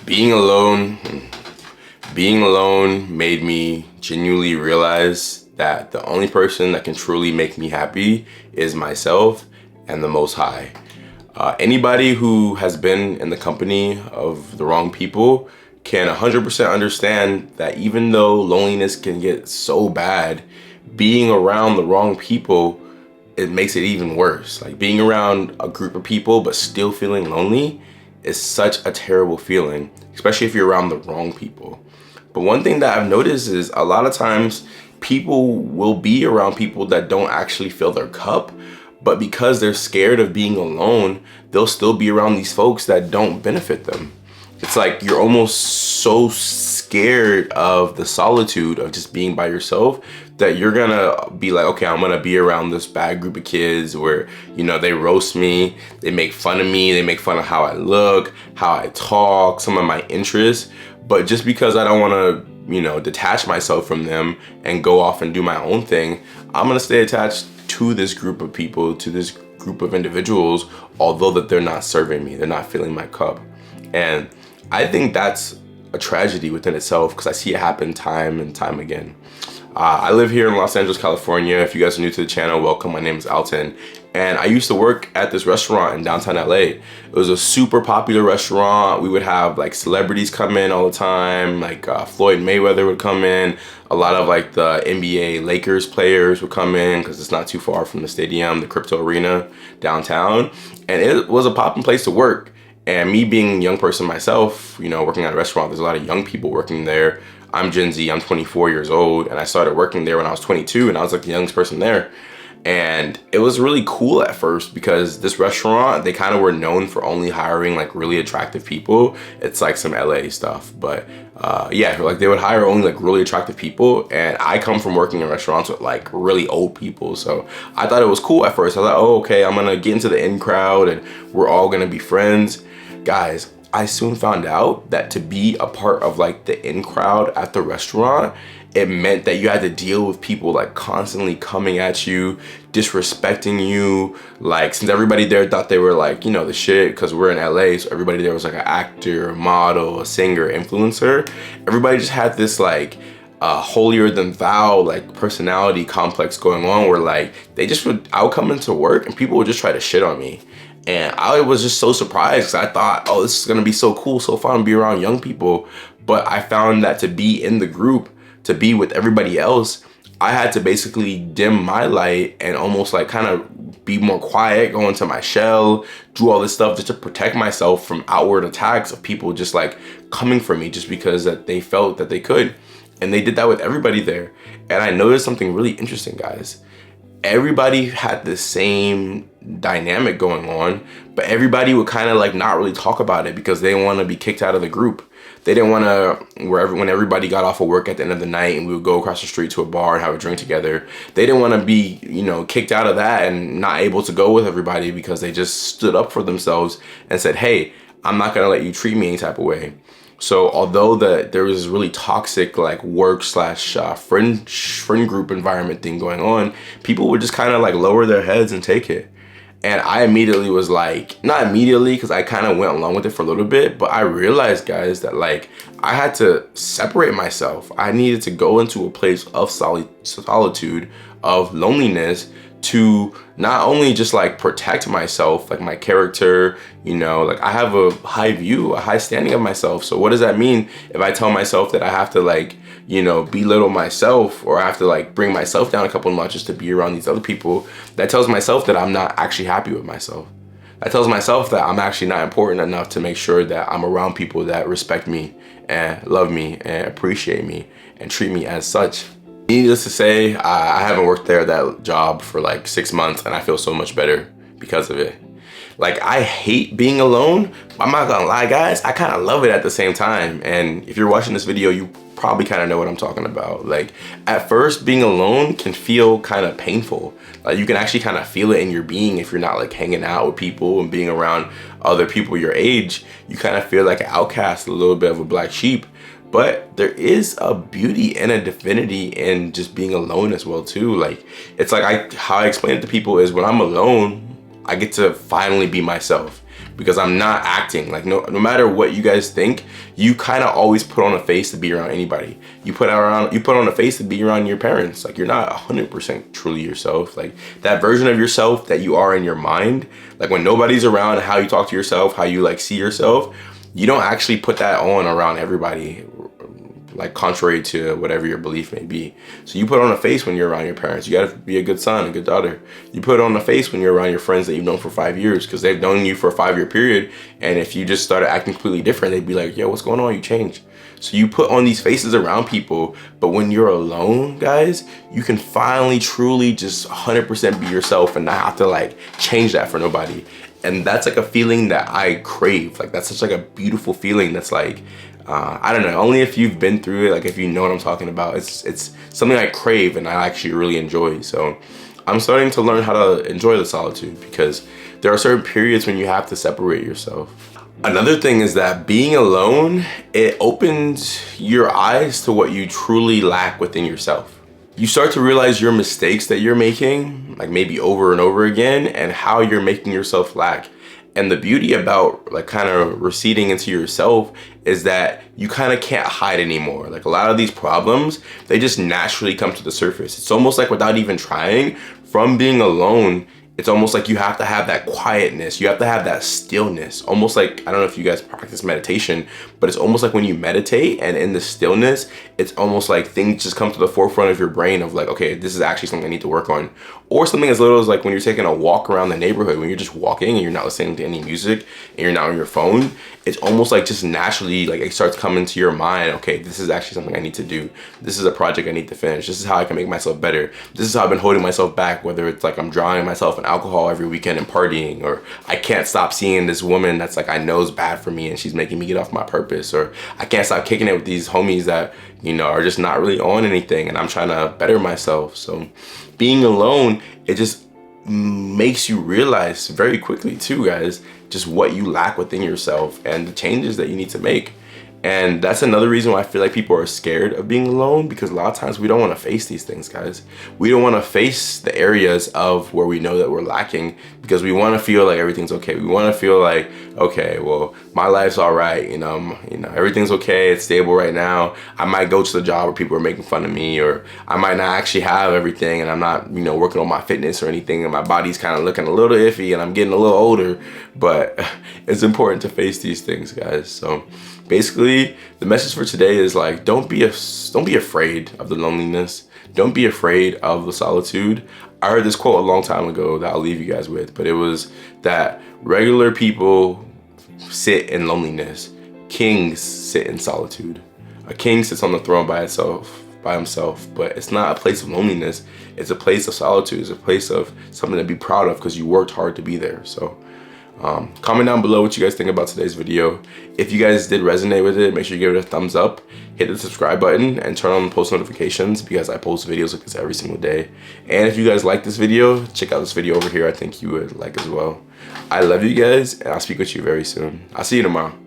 being alone, being alone made me genuinely realize that the only person that can truly make me happy is myself and the Most High. Anybody who has been in the company of the wrong people can 100% understand that even though loneliness can get so bad, being around the wrong people, it makes it even worse. Like being around a group of people but still feeling lonely is such a terrible feeling, especially if you're around the wrong people. But one thing that I've noticed is a lot of times people will be around people that don't actually fill their cup, but because they're scared of being alone, they'll still be around these folks that don't benefit them. It's like you're almost so scared of the solitude of just being by yourself that you're gonna be like, okay, I'm gonna be around this bad group of kids where, they roast me, they make fun of me, they make fun of how I look, how I talk, some of my interests. But just because I don't wanna, detach myself from them and go off and do my own thing, I'm gonna stay attached to this group of people, to this group of individuals, although that they're not serving me, they're not filling my cup. And I think that's a tragedy within itself because I see it happen time and time again. I live here in Los Angeles, California. If you guys are new to the channel, welcome. My name is Alton. And I used to work at this restaurant in downtown LA. It was a super popular restaurant. We would have like celebrities come in all the time. Like Floyd Mayweather would come in. A lot of like the NBA Lakers players would come in because it's not too far from the stadium, the Crypto Arena downtown. And it was a popping place to work. And me being a young person myself, working at a restaurant, there's a lot of young people working there. I'm Gen Z, I'm 24 years old, and I started working there when I was 22, and I was like the youngest person there. And it was really cool at first because this restaurant, they kind of were known for only hiring like really attractive people. It's like some LA stuff, but like they would hire only like really attractive people. And I come from working in restaurants with like really old people. So I thought it was cool at first. I thought, oh, okay, I'm gonna get into the in crowd and we're all gonna be friends. Guys, I soon found out that to be a part of like the in crowd at the restaurant, it meant that you had to deal with people like constantly coming at you, disrespecting you. Like since everybody there thought they were like, the shit, because we're in LA, so everybody there was like an actor, a model, a singer, influencer. Everybody just had this like holier than thou like personality complex going on where like I would come into work and people would just try to shit on me. And I was just so surprised because I thought, oh, this is gonna be so cool, so fun to be around young people. But I found that to be in the group, to be with everybody else, I had to basically dim my light and almost like kind of be more quiet, go into my shell, do all this stuff just to protect myself from outward attacks of people just like coming for me just because that they felt that they could. And they did that with everybody there. And I noticed something really interesting, guys. Everybody had the same dynamic going on, but everybody would kind of like not really talk about it because they didn't want to be kicked out of the group. They didn't want to, when everybody got off of work at the end of the night and we would go across the street to a bar and have a drink together, they didn't want to be, kicked out of that and not able to go with everybody because they just stood up for themselves and said, hey, I'm not going to let you treat me any type of way. So although there was this really toxic like work / friend group environment thing going on, people would just kind of like lower their heads and take it. And I immediately was like, not immediately because I kind of went along with it for a little bit, but I realized, guys, that like I had to separate myself. I needed to go into a place of solitude, of loneliness, to not only just like protect myself, like my character, like I have a high view, a high standing of myself. So what does that mean if I tell myself that I have to like, belittle myself or I have to like bring myself down a couple of notches to be around these other people? That tells myself that I'm not actually happy with myself. That tells myself that I'm actually not important enough to make sure that I'm around people that respect me and love me and appreciate me and treat me as such. Needless to say, I haven't worked there that job for like 6 months and I feel so much better because of it. Like I hate being alone, but I'm not gonna lie, guys, I kind of love it at the same time. And if you're watching this video, you probably kind of know what I'm talking about. Like at first, being alone can feel kind of painful. Like you can actually kind of feel it in your being if you're not like hanging out with people and being around other people your age. You kind of feel like an outcast, a little bit of a black sheep. But there is a beauty and a divinity in just being alone as well too. Like it's like how I explain it to people is when I'm alone, I get to finally be myself. because I'm not acting. Like no matter what you guys think, you kind of always put on a face to be around anybody. You put on a face to be around your parents. Like you're not 100% truly yourself. Like that version of yourself that you are in your mind, like when nobody's around, how you talk to yourself, how you like see yourself, you don't actually put that on around everybody, like contrary to whatever your belief may be. So you put on a face when you're around your parents. You gotta be a good son, a good daughter. You put on a face when you're around your friends that you've known for 5 years, because they've known you for a 5-year period. And if you just started acting completely different, they'd be like, yo, what's going on? You changed. So you put on these faces around people, but when you're alone, guys, you can finally truly just 100% be yourself and not have to like change that for nobody. And that's like a feeling that I crave. Like that's such like a beautiful feeling that's like, I don't know, only if you've been through it, like if you know what I'm talking about, it's something I crave and I actually really enjoy. So I'm starting to learn how to enjoy the solitude, because there are certain periods when you have to separate yourself. Another thing is that being alone, it opens your eyes to what you truly lack within yourself. You start to realize your mistakes that you're making, like maybe over and over again, and how you're making yourself lack. And the beauty about like kind of receding into yourself is that you kind of can't hide anymore. Like a lot of these problems, they just naturally come to the surface. It's almost like without even trying, from being alone, it's almost like you have to have that quietness. You have to have that stillness. Almost like, I don't know if you guys practice meditation, but it's almost like when you meditate and in the stillness, it's almost like things just come to the forefront of your brain of like, okay, this is actually something I need to work on. Or something as little as like when you're taking a walk around the neighborhood, when you're just walking and you're not listening to any music and you're not on your phone, it's almost like just naturally, like it starts coming to your mind, okay, this is actually something I need to do. This is a project I need to finish. This is how I can make myself better. This is how I've been holding myself back, whether it's like I'm drowning myself in alcohol every weekend and partying, or I can't stop seeing this woman that's like I know is bad for me and she's making me get off my purpose, or I can't stop kicking it with these homies that, you know, are just not really on anything and I'm trying to better myself. So being alone, it just makes you realize very quickly too, guys, just what you lack within yourself and the changes that you need to make. And that's another reason why I feel like people are scared of being alone, because a lot of times we don't want to face these things, guys. We don't want to face the areas of where we know that we're lacking, because we want to feel like everything's okay. We want to feel like, okay, well, my life's all right. You know, everything's okay. It's stable right now. I might go to the job where people are making fun of me, or I might not actually have everything and I'm not, you know, working on my fitness or anything, and my body's kind of looking a little iffy and I'm getting a little older. But it's important to face these things, guys. So basically, the message for today is like, don't be afraid of the loneliness. Don't be afraid of the solitude. I heard this quote a long time ago that I'll leave you guys with, but it was that regular people sit in loneliness. Kings sit in solitude. A king sits on the throne by himself, but it's not a place of loneliness. It's a place of solitude. It's a place of something to be proud of because you worked hard to be there. So comment down below what you guys think about today's video. If you guys did resonate with it, make sure you give it a thumbs up, hit the subscribe button, and turn on post notifications, because I post videos like this every single day. And if you guys like this video, check out this video over here. I think you would like as well. I love you guys, and I'll speak with you very soon. I'll see you tomorrow.